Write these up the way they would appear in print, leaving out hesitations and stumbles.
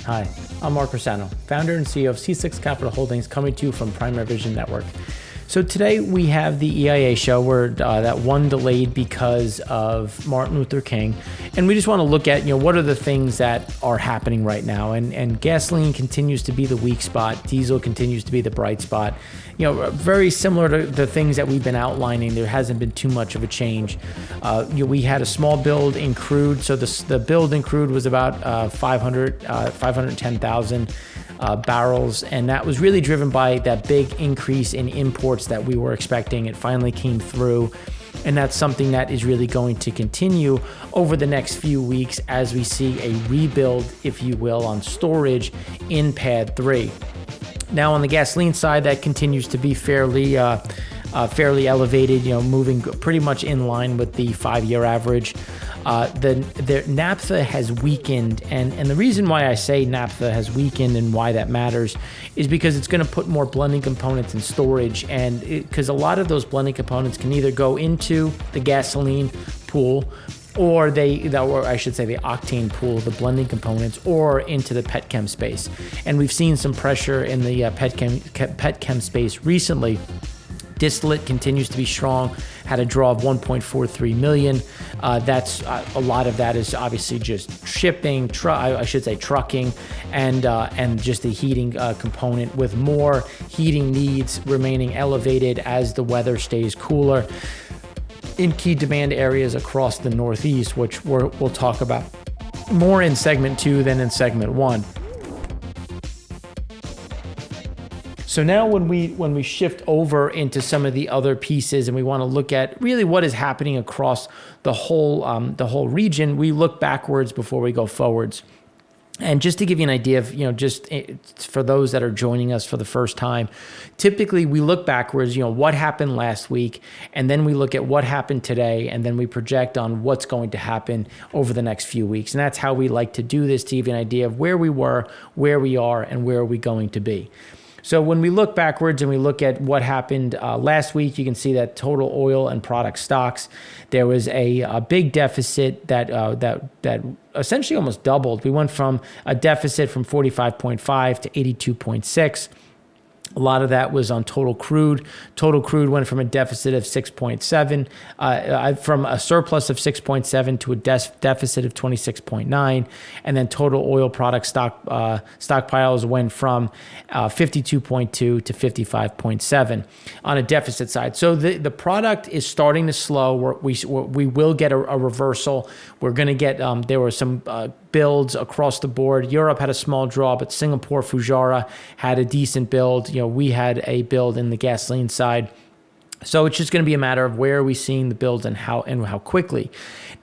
Hi, I'm Mark Rossano, founder and CEO of C6 Capital Holdings, coming to you from Primary Vision Network. So today we have the EIA show, where that one delayed because of Martin Luther King, and we just want to look at what are the things that are happening right now. And gasoline continues to be the weak spot, diesel continues to be the bright spot. Very similar to the things that we've been outlining. There hasn't been too much of a change. We had a small build in crude, so the build in crude was about 510,000. Barrels, and that was really driven by that big increase in imports that we were expecting. It finally came through, and that's something that is really going to continue over the next few weeks as we see a rebuild, if you will, on storage in PADDIII. Now on the gasoline side, that continues to be fairly elevated, moving pretty much in line with the 5-year average. The naphtha has weakened, and the reason why I say naphtha has weakened and why that matters is because it's going to put more blending components in storage, and because a lot of those blending components can either go into the gasoline pool, or I should say the octane pool, the blending components, or into the petchem space. And we've seen some pressure in the petchem space recently. Distillate continues to be strong, had a draw of 1.43 million. That's a lot of that is obviously just shipping, trucking, and just the heating component, with more heating needs remaining elevated as the weather stays cooler in key demand areas across the Northeast, which we'll talk about more in segment 2 than in segment 1. So now when we shift over into some of the other pieces and we want to look at really what is happening across the whole region, we look backwards before we go forwards. And just to give you an idea of, just for those that are joining us for the first time, typically we look backwards, what happened last week, and then we look at what happened today, and then we project on what's going to happen over the next few weeks. And that's how we like to do this, to give you an idea of where we were, where we are, and where are we going to be. So when we look backwards and we look at what happened last week, you can see that total oil and product stocks, there was a big deficit that essentially almost doubled. We went from a deficit from 45.5 to 82.6. A lot of that was on total crude. Total crude went from a deficit of 6.7, from a surplus of 6.7 to a deficit of 26.9. And then total oil product stockpiles went from 52.2 to 55.7 on a deficit side. So the product is starting to slow. We will get a reversal. We're going to get, there were some builds across the board. Europe had a small draw, but Singapore, Fujairah had a decent build. We had a build in the gasoline side. So it's just going to be a matter of where are we seeing the builds and how quickly.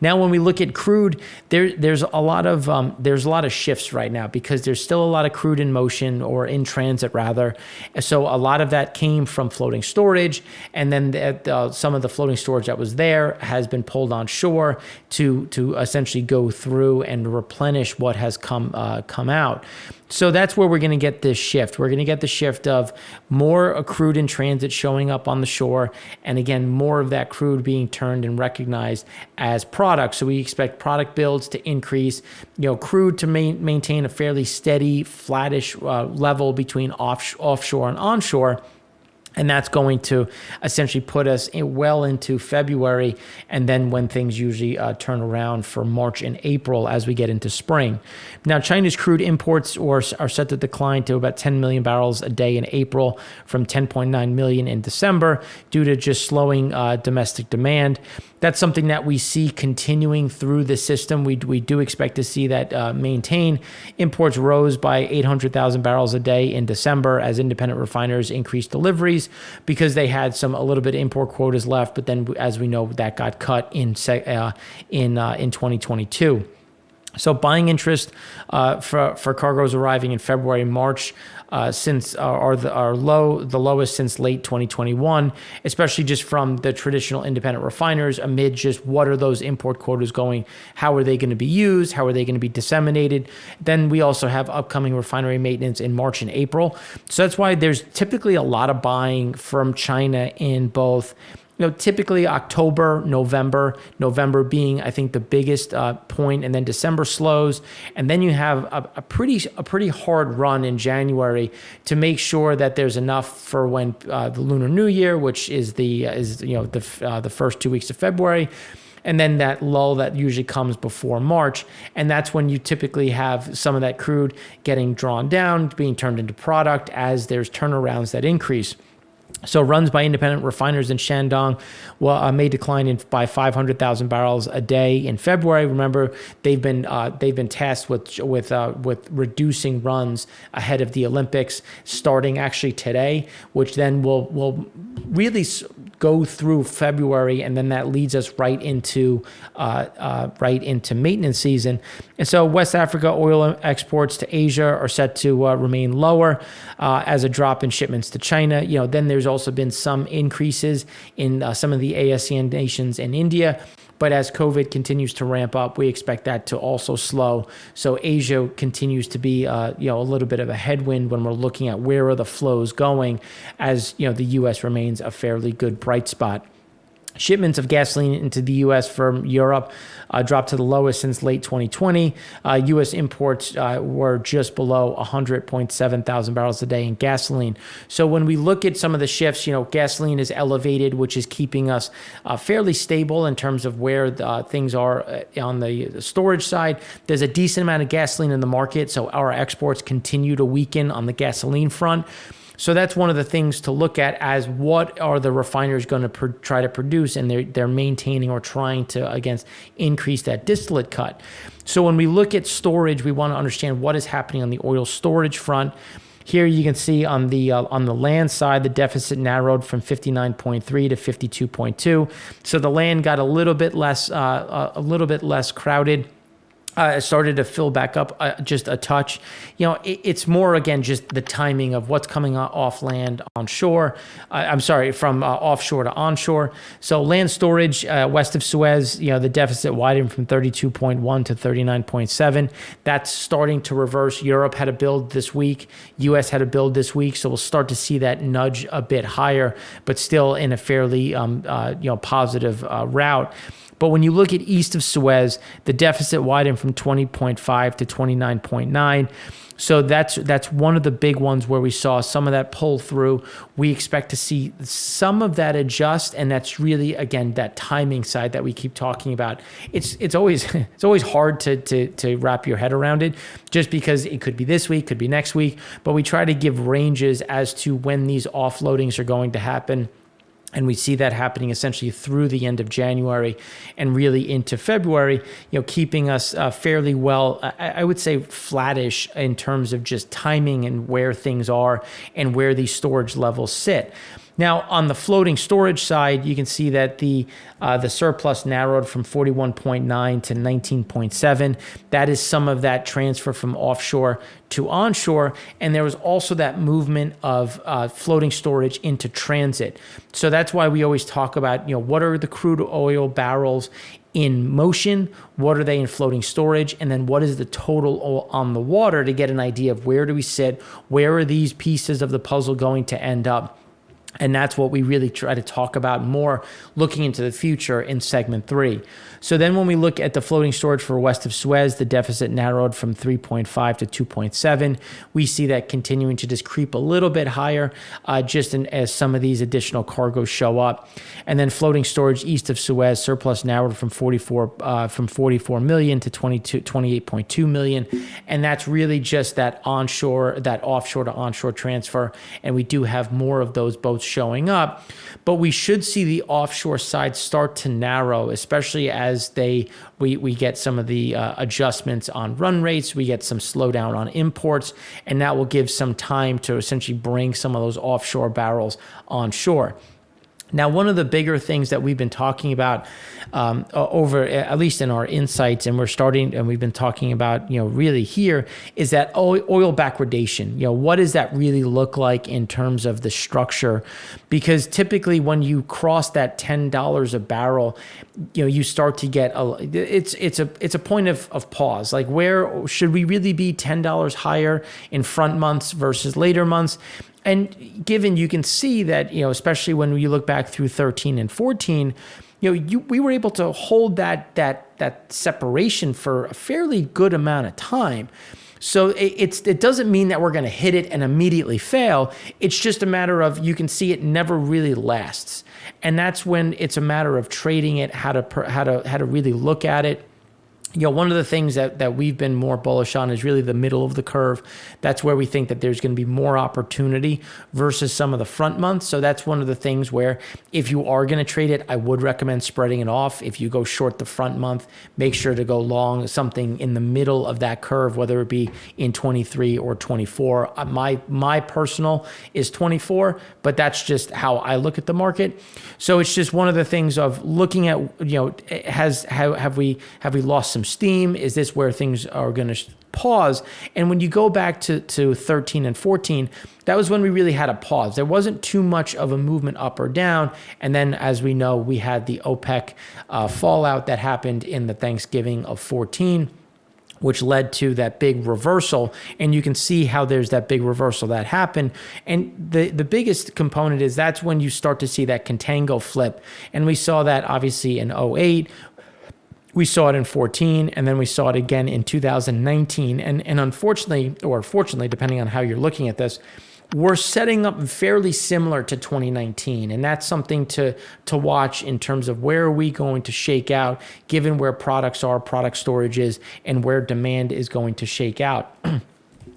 Now, when we look at crude, there's a lot of shifts right now because there's still a lot of crude in motion, or in transit rather. So a lot of that came from floating storage, and then some of the floating storage that was there has been pulled on shore to essentially go through and replenish what has come out. So that's where we're going to get this shift. We're going to get the shift of more crude in transit showing up on the shore, and again, more of that crude being turned and recognized as product. So we expect product builds to increase, crude to maintain a fairly steady, flattish level between offshore and onshore. And that's going to essentially put us well into February, and then when things usually turn around for March and April as we get into spring. Now, China's crude imports are set to decline to about 10 million barrels a day in April from 10.9 million in December due to just slowing domestic demand. That's something that we see continuing through the system. We do expect to see that maintain. Imports rose by 800,000 barrels a day in December as independent refiners increased deliveries because they had a little bit of import quotas left. But then, as we know, that got cut in 2022. So buying interest for cargoes arriving in February and March since are the lowest since late 2021, especially just from the traditional independent refiners amid just what are those import quotas going, how are they going to be used, how are they going to be disseminated. Then we also have upcoming refinery maintenance in March and April. So that's why there's typically a lot of buying from China in both typically October, November being, I think, the biggest point, and then December slows, and then you have a pretty hard run in January to make sure that there's enough for when the Lunar New Year, which is the first 2 weeks of February. And then that lull that usually comes before March. And that's when you typically have some of that crude getting drawn down, being turned into product as there's turnarounds that increase. So runs by independent refiners in Shandong may decline by 500,000 barrels a day in February. Remember, they've been tasked with reducing runs ahead of the Olympics, starting actually today, which then will really go through February, and then that leads us right into maintenance season. And so West Africa oil exports to Asia are set to remain lower as a drop in shipments to China. Then there's also been some increases in some of the ASEAN nations and India. But as COVID continues to ramp up, we expect that to also slow. So Asia continues to be a little bit of a headwind when we're looking at where are the flows going, as the U.S. remains a fairly good bright spot. Shipments of gasoline into the U.S. from Europe dropped to the lowest since late 2020. U.S. imports were just below 100.7 thousand barrels a day in gasoline. So when we look at some of the shifts, gasoline is elevated, which is keeping us fairly stable in terms of where things are on the storage side. There's a decent amount of gasoline in the market, so our exports continue to weaken on the gasoline front. So that's one of the things to look at, as what are the refiners going to try to produce, and they're maintaining or trying to, again, increase that distillate cut. So when we look at storage, we want to understand what is happening on the oil storage front. Here you can see on the land side, the deficit narrowed from 59.3 to 52.2. So the land got a little bit less crowded. It started to fill back up just a touch. It's more, again, just the timing of what's coming off land onshore. From offshore to onshore. So land storage west of Suez, the deficit widened from 32.1 to 39.7. That's starting to reverse. Europe had a build this week. U.S. had a build this week. So we'll start to see that nudge a bit higher, but still in a fairly positive route. But when you look at east of Suez, the deficit widened from 20.5 to 29.9. So that's one of the big ones where we saw some of that pull through. We expect to see some of that adjust, and that's really, again, that timing side that we keep talking about. It's always hard to wrap your head around it, just because it could be this week, could be next week. But we try to give ranges as to when these offloadings are going to happen. And we see that happening essentially through the end of January and really into February, keeping us fairly well, I would say flattish in terms of just timing and where things are and where these storage levels sit. Now, on the floating storage side, you can see that the surplus narrowed from 41.9 to 19.7. That is some of that transfer from offshore to onshore. And there was also that movement of floating storage into transit. So that's why we always talk about, what are the crude oil barrels in motion? What are they in floating storage? And then what is the total on the water, to get an idea of where do we sit? Where are these pieces of the puzzle going to end up? And that's what we really try to talk about more, looking into the future in segment 3. So then when we look at the floating storage for west of Suez, the deficit narrowed from 3.5 to 2.7. We see that continuing to just creep a little bit higher, as some of these additional cargoes show up. And then floating storage east of Suez, surplus narrowed from 44 million to 28.2 million. And that's really just that offshore to onshore transfer. And we do have more of those boats showing up, but we should see the offshore side start to narrow, especially as we get some of the adjustments on run rates, we get some slowdown on imports, and that will give some time to essentially bring some of those offshore barrels onshore. Now, one of the bigger things that we've been talking about over, at least in our insights, and we've been talking about, really here, is that oil backwardation. What does that really look like in terms of the structure? Because typically when you cross that $10 a barrel, you start to get it's a point of pause. Like, where should we really be $10 higher in front months versus later months? And given you can see that, especially when you look back through 13 and 14, we were able to hold that separation for a fairly good amount of time. So it doesn't mean that we're going to hit it and immediately fail. It's just a matter of, you can see it never really lasts. And that's when it's a matter of trading it, how to really look at it. One of the things that we've been more bullish on is really the middle of the curve. That's where we think that there's going to be more opportunity versus some of the front months. So that's one of the things where if you are going to trade it, I would recommend spreading it off. If you go short the front month, make sure to go long something in the middle of that curve, whether it be in 23 or 24. My personal is 24, but that's just how I look at the market. So it's just one of the things of looking at, have we lost some steam? Is this where things are going to pause? And when you go back to 13 and 14, that was when we really had a pause. There wasn't too much of a movement up or down. And then, as we know, we had the OPEC fallout that happened in the Thanksgiving of 14, which led to that big reversal. And you can see how there's that big reversal that happened. And the biggest component is that's when you start to see that contango flip. And we saw that obviously in 08. We saw it in 14, and then we saw it again in 2019. And unfortunately, or fortunately, depending on how you're looking at this, we're setting up fairly similar to 2019. And that's something to watch in terms of where are we going to shake out, given where products are, product storage is, and where demand is going to shake out.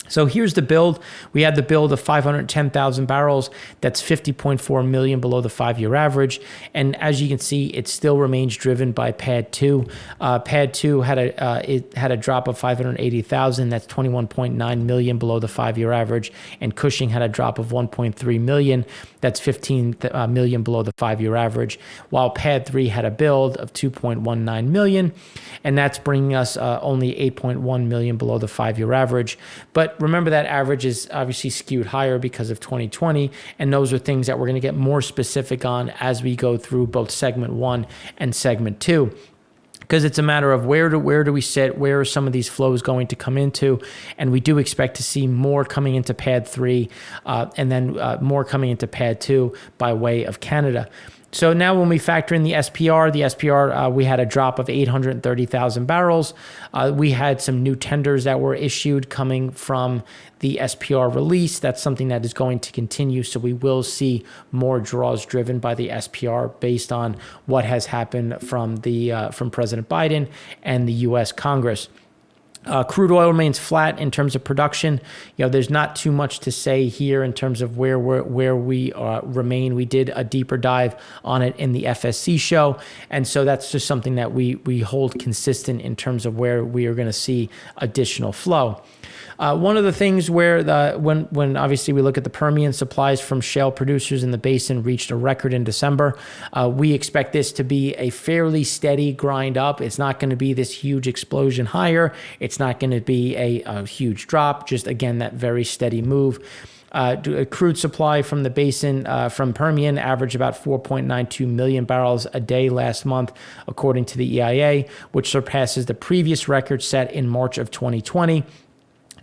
So here's the build. We had the build of 510,000 barrels. That's 50.4 million below the 5-year average. And as you can see, it still remains driven by PADDIII. PADDIII had a drop of 580,000. That's 21.9 million below the 5-year average. And Cushing had a drop of 1.3 million. That's 15 million below the 5-year average. While PADDIII had a build of 2.19 million. And that's bringing us only 8.1 million below the 5-year average. But remember, that average is obviously skewed higher because of 2020. And those are things that we're going to get more specific on as we go through both segment 1 and segment 2. Because it's a matter of where do we sit, where are some of these flows going to come into, and we do expect to see more coming into PADDIII and then more coming into PADDII by way of Canada. So now when we factor in the SPR, we had a drop of 830,000 barrels. We had some new tenders that were issued coming from the SPR release. That's something that is going to continue. So we will see more draws driven by the SPR based on what has happened from President Biden and the U.S. Congress. Crude oil remains flat in terms of production. There's not too much to say here in terms of where we remain. We did a deeper dive on it in the FSC show, and so that's just something that we hold consistent in terms of where we are going to see additional flow. One of the things where when obviously we look at the Permian, supplies from shale producers in the basin reached a record in December. We expect this to be a fairly steady grind up. It's not going to be this huge explosion higher. It's not going to be a huge drop. Just again, that very steady move. Crude supply from the basin from Permian averaged about 4.92 million barrels a day last month, according to the EIA, which surpasses the previous record set in March of 2020.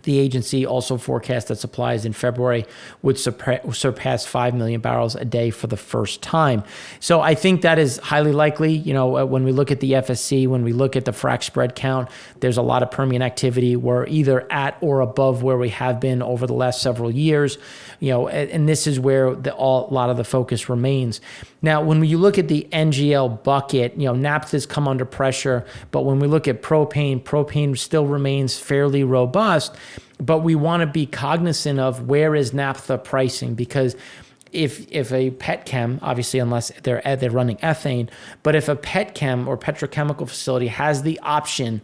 The agency also forecast that supplies in February would surpass 5 million barrels a day for the first time. So I think that is highly likely. When we look at the FSC, when we look at the frac spread count, there's a lot of Permian activity. We're either at or above where we have been over the last several years. And this is where a lot of the focus remains. Now, when you look at the NGL bucket, naphtha's come under pressure, but when we look at propane still remains fairly robust. But we want to be cognizant of where is naphtha pricing, because if a petchem, obviously unless they're running ethane, but if a petchem or petrochemical facility has the option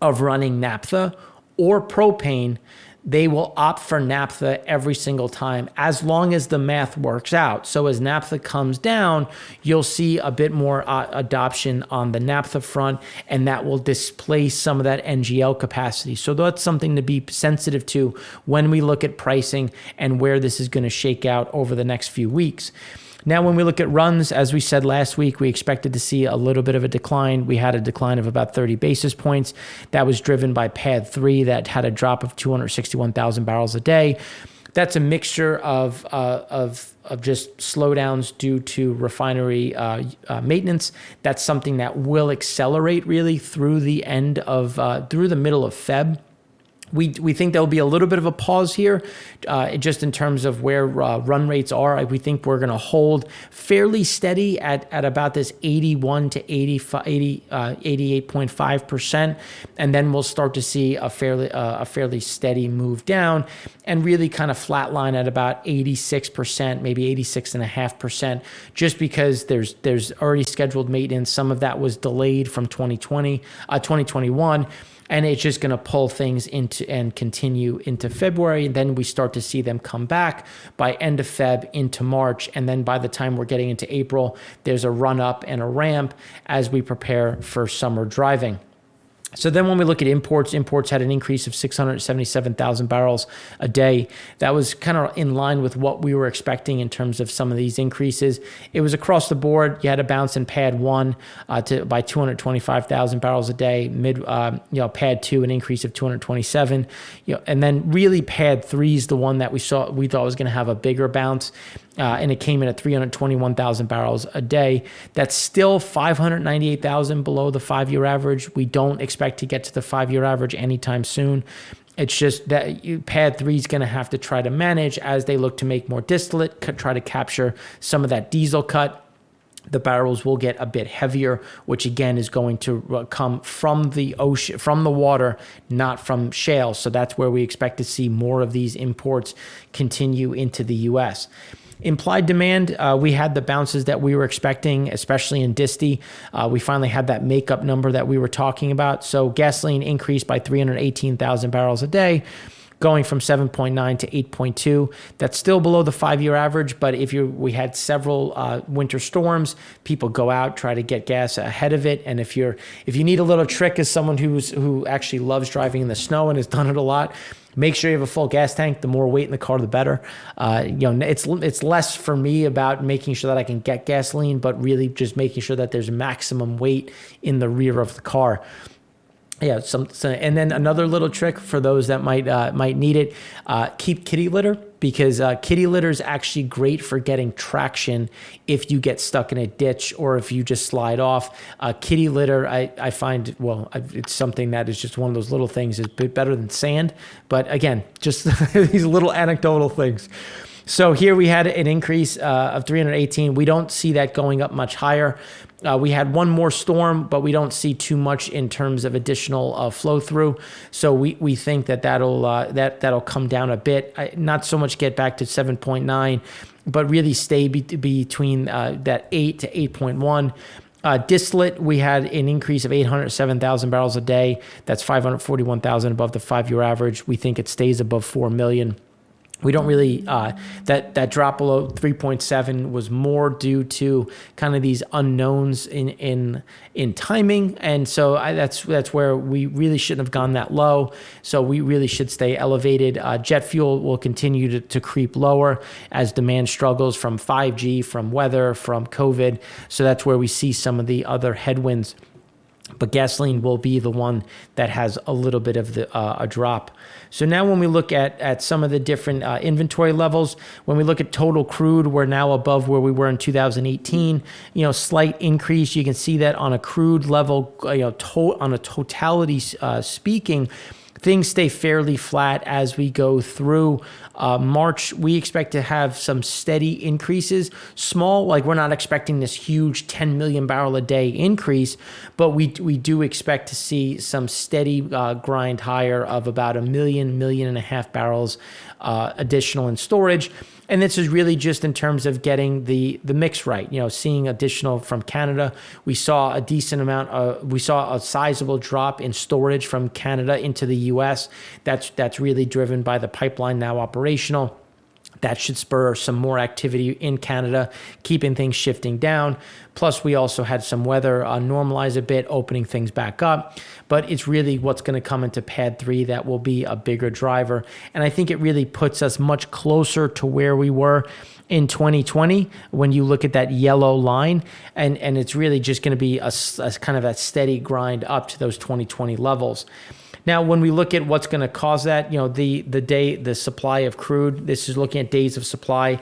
of running naphtha or propane, they will opt for naphtha every single time as long as the math works out. So as naphtha comes down, you'll see a bit more adoption on the naphtha front, and that will displace some of that NGL capacity. So that's something to be sensitive to when we look at pricing and where this is going to shake out over the next few weeks. Now, when we look at runs, as we said last week, we expected to see a little bit of a decline. We had a decline of about 30 basis points. That was driven by PADDIII that had a drop of 261,000 barrels a day. That's a mixture of just slowdowns due to refinery maintenance. That's something that will accelerate really through the through the middle of Feb. We think there'll be a little bit of a pause here, just in terms of where run rates are. We think we're going to hold fairly steady at about this 81 to 88.5%, and then we'll start to see a fairly steady move down, and really kind of flatline at about 86%, maybe 86.5%, just because there's already scheduled maintenance. Some of that was delayed from 2021. And it's just going to pull things into and continue into February. And then we start to see them come back by end of Feb into March. And then by the time we're getting into April, there's a run up and a ramp as we prepare for summer driving. So then when we look at imports had an increase of 677,000 barrels a day. That was kind of in line with what we were expecting in terms of some of these increases. It was across the board. You had a bounce in PADDIII by 225,000 barrels a day. PADDIII an increase of 227. And then really PADDIII is the one that we thought was going to have a bigger bounce. And it came in at 321,000 barrels a day. That's still 598,000 below the 5-year average. We don't expect to get to the 5-year average anytime soon. It's just that PADDIII is going to have to try to manage as they look to make more distillate, try to capture some of that diesel cut. The barrels will get a bit heavier, which again is going to come from the ocean, from the water, not from shale. So that's where we expect to see more of these imports continue into the U.S. Implied demand, we had the bounces that we were expecting, especially in disti. We finally had that makeup number that we were talking about. So gasoline increased by 318,000 barrels a day, going from 7.9 to 8.2. That's still below the 5-year average, but we had several winter storms. People go out, try to get gas ahead of it. And if you need a little trick as someone who actually loves driving in the snow and has done it a lot, make sure you have a full gas tank. The more weight in the car, the better. It's less for me about making sure that I can get gasoline, but really just making sure that there's maximum weight in the rear of the car. Yeah, and then another little trick for those that might need it: keep kitty litter, because kitty litter is actually great for getting traction if you get stuck in a ditch or if you just slide off. Kitty litter, I find, it's something that is just one of those little things. Is a bit better than sand, but again, just these little anecdotal things. So here we had an increase of 318. We don't see that going up much higher. We had one more storm, but we don't see too much in terms of additional flow through. So we think that'll come down a bit. Not so much get back to 7.9, but really stay between that 8 to 8.1. Distillate, we had an increase of 807,000 barrels a day. That's 541,000 above the 5-year average. We think it stays above 4 million. We don't really, that drop below 3.7 was more due to kind of these unknowns in timing. And so that's where we really shouldn't have gone that low. So we really should stay elevated. Jet fuel will continue to creep lower as demand struggles from 5G, from weather, from COVID. So that's where we see some of the other headwinds. But gasoline will be the one that has a little bit of a drop. So now when we look at some of the different inventory levels, when we look at total crude, we're now above where we were in 2018. Slight increase. You can see that on a crude level, on a totality speaking, things stay fairly flat as we go through March. We expect to have some steady increases. Small, like we're not expecting this huge 10 million barrel a day increase, but we do expect to see some steady grind higher of about 1 million, 1.5 million barrels additional in storage. And this is really just in terms of getting the mix right. Seeing additional from Canada. We saw a decent amount. We saw a sizable drop in storage from Canada into the U.S. That's really driven by the pipeline now operational. That should spur some more activity in Canada, keeping things shifting down. Plus, we also had some weather normalize a bit, opening things back up. But it's really what's going to come into PADDIII that will be a bigger driver. And I think it really puts us much closer to where we were in 2020 when you look at that yellow line. And it's really just going to be a kind of a steady grind up to those 2020 levels. Now, when we look at what's going to cause that, the supply of crude, this is looking at days of supply.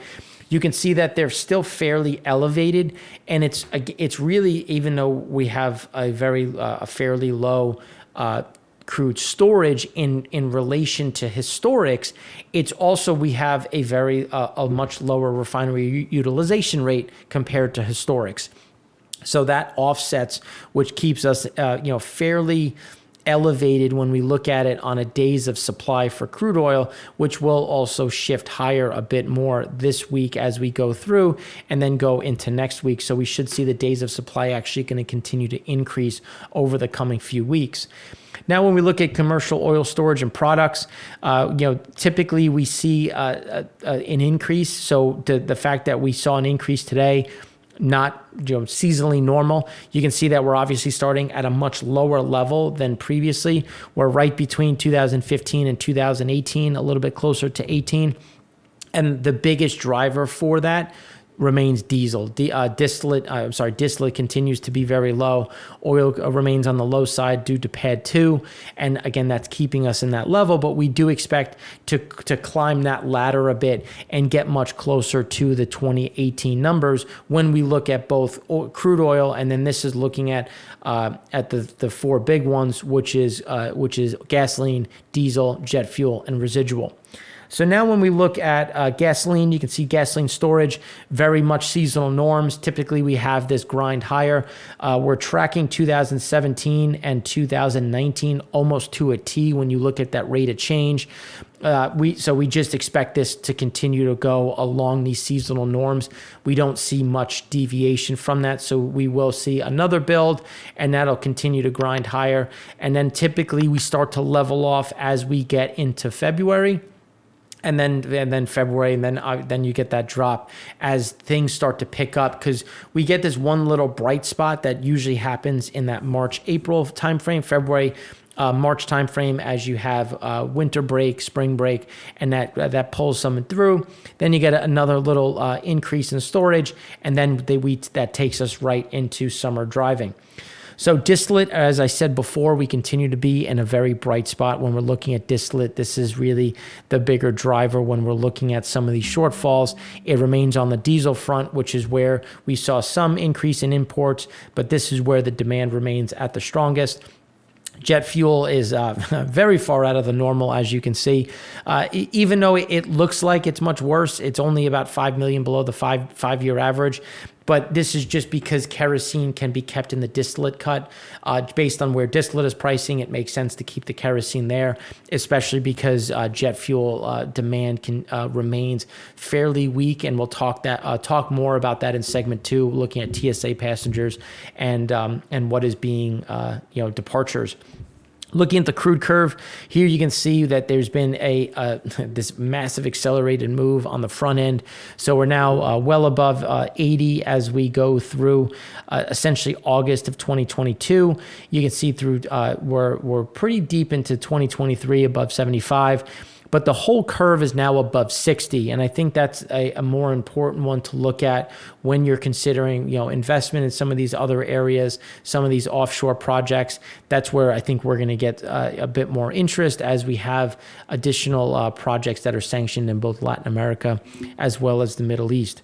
You can see that they're still fairly elevated, and it's really, even though we have a fairly low crude storage in relation to historics, it's also, we have a much lower refinery utilization rate compared to historics. So that offsets, which keeps us fairly elevated when we look at it on a days of supply for crude oil, which will also shift higher a bit more this week as we go through and then go into next week. So we should see the days of supply actually going to continue to increase over the coming few weeks. Now, when we look at commercial oil storage and products, typically we see an increase. So the fact that we saw an increase today, not seasonally normal. You can see that we're obviously starting at a much lower level than previously. We're right between 2015 and 2018, a little bit closer to 18. And the biggest driver for that remains diesel. Distillate continues to be very low. Oil remains on the low side due to PADDIII. And again, that's keeping us in that level, but we do expect to climb that ladder a bit and get much closer to the 2018 numbers when we look at both crude oil, and then this is looking at the four big ones, which is gasoline, diesel, jet fuel, and residual. So now when we look at gasoline, you can see gasoline storage, very much seasonal norms. Typically, we have this grind higher. We're tracking 2017 and 2019 almost to a T when you look at that rate of change. We just expect this to continue to go along these seasonal norms. We don't see much deviation from that, so we will see another build, and that'll continue to grind higher. And then typically we start to level off as we get into February. And then February, and then you get that drop as things start to pick up, because we get this one little bright spot that usually happens in that March-April timeframe, March timeframe, as you have winter break, spring break, and that pulls something through. Then you get another little increase in storage, and then that takes us right into summer driving. So distillate, as I said before, we continue to be in a very bright spot when we're looking at distillate. This is really the bigger driver when we're looking at some of these shortfalls. It remains on the diesel front, which is where we saw some increase in imports, but this is where the demand remains at the strongest. Jet fuel is very far out of the normal, as you can see. Even though it looks like it's much worse, it's only about 5 million below the five-year average. But this is just because kerosene can be kept in the distillate cut. Based on where distillate is pricing, it makes sense to keep the kerosene there, especially because jet fuel demand remains fairly weak. And we'll talk more about that in segment 2, looking at TSA passengers and what is being departures. Looking at the crude curve, here you can see that there's been this massive accelerated move on the front end. So we're now well above 80 as we go through essentially August of 2022. You can see through we're pretty deep into 2023, above 75. But the whole curve is now above 60, and I think that's a more important one to look at when you're considering, investment in some of these other areas, some of these offshore projects. That's where I think we're going to get a bit more interest as we have additional projects that are sanctioned in both Latin America as well as the Middle East.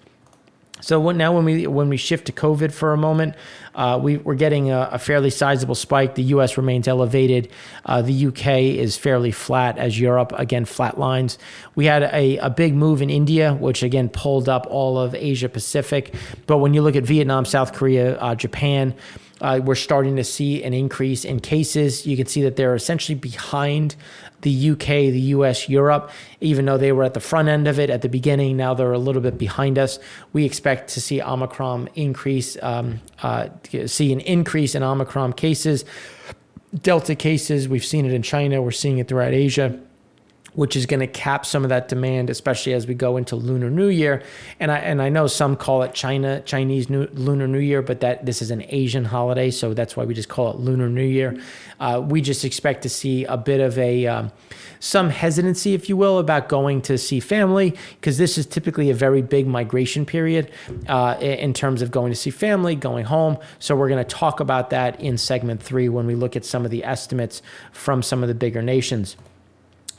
So now when we shift to COVID for a moment, we're getting a fairly sizable spike. The U.S. remains elevated. The U.K. is fairly flat, as Europe, again, flat lines. We had a big move in India, which, again, pulled up all of Asia Pacific. But when you look at Vietnam, South Korea, Japan, we're starting to see an increase in cases. You can see that they're essentially behind the UK, the US, Europe, even though they were at the front end of it at the beginning. Now they're a little bit behind us. We expect to see Omicron increase, see an increase in Omicron cases. Delta cases, we've seen it in China. We're seeing it throughout Asia. which is going to cap some of that demand, especially as we go into Lunar New Year. And I know some call it Chinese Lunar New Year, but this is an Asian holiday, so that's why we just call it Lunar New Year. We just expect to see a bit of some hesitancy, if you will, about going to see family, because this is typically a very big migration period in terms of going to see family, going home. So we're going to talk about that in segment 3 when we look at some of the estimates from some of the bigger nations.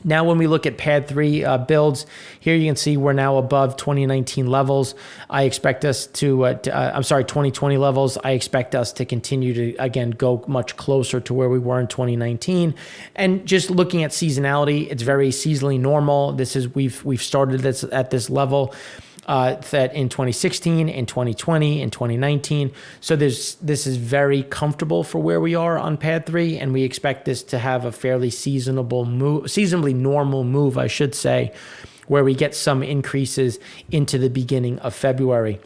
Now, when we look at PADDIII builds, here you can see we're now above 2019 levels. I expect us to 2020 levels. I expect us to continue to, again, go much closer to where we were in 2019. And just looking at seasonality, it's very seasonally normal. We've started this at this level. That in 2016, in 2020, in 2019. So this is very comfortable for where we are on PADDIII, and we expect this to have a fairly seasonably normal move, I should say, where we get some increases into the beginning of February.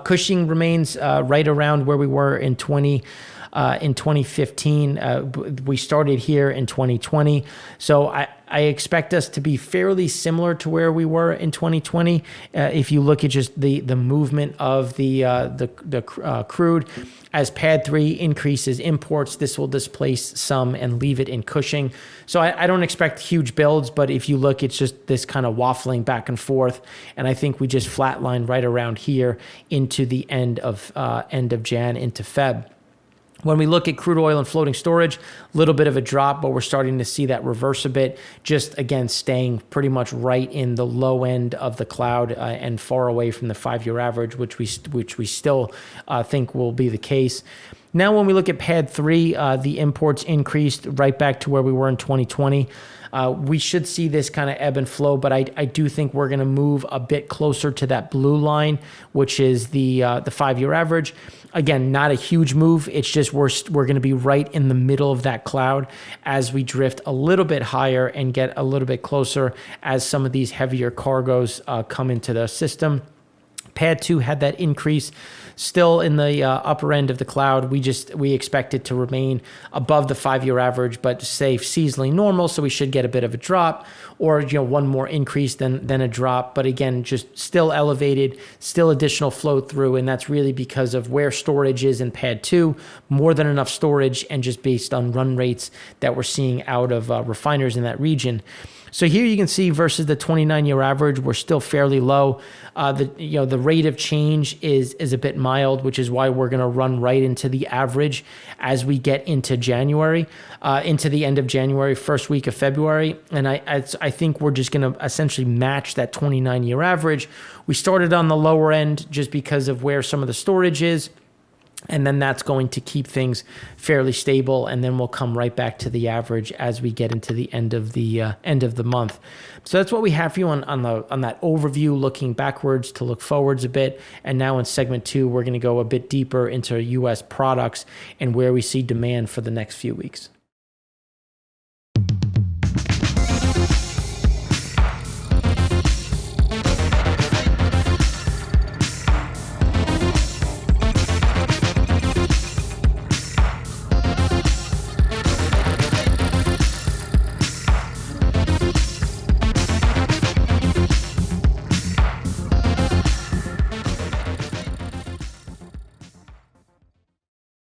Cushing remains right around where we were in 2015. We started here in 2020. So I expect us to be fairly similar to where we were in 2020. If you look at just the movement of the crude, as PADDIII increases imports, this will displace some and leave it in Cushing. So I don't expect huge builds, but if you look, it's just this kind of waffling back and forth. And I think we just flatline right around here into the end of Jan into Feb. When we look at crude oil and floating storage, a little bit of a drop, but we're starting to see that reverse a bit, just again staying pretty much right in the low end of the cloud and far away from the 5-year average, which we still think will be the case. Now, when we look at PADDIII, the imports increased right back to where we were in 2020. We should see this kind of ebb and flow, but I do think we're going to move a bit closer to that blue line, which is the 5-year average. Again, not a huge move. It's just we're going to be right in the middle of that cloud as we drift a little bit higher and get a little bit closer as some of these heavier cargoes come into the system. PADDIII had that increase still in the upper end of the cloud. We expect it to remain above the 5-year average, but stay seasonally normal. So we should get a bit of a drop, or one more increase than a drop. But again, just still elevated, still additional flow through, and that's really because of where storage is in PADDIII, more than enough storage, and just based on run rates that we're seeing out of refiners in that region. So here you can see versus the 29-year average, we're still fairly low. The rate of change is a bit mild, which is why we're going to run right into the average as we get into January, into the end of January, first week of February. And I think we're just going to essentially match that 29-year average. We started on the lower end just because of where some of the storage is. And then that's going to keep things fairly stable, and then we'll come right back to the average as we get into the end of the month. So that's what we have for you on that overview, looking backwards to look forwards a bit. And now in segment 2, we're going to go a bit deeper into U.S. products and where we see demand for the next few weeks.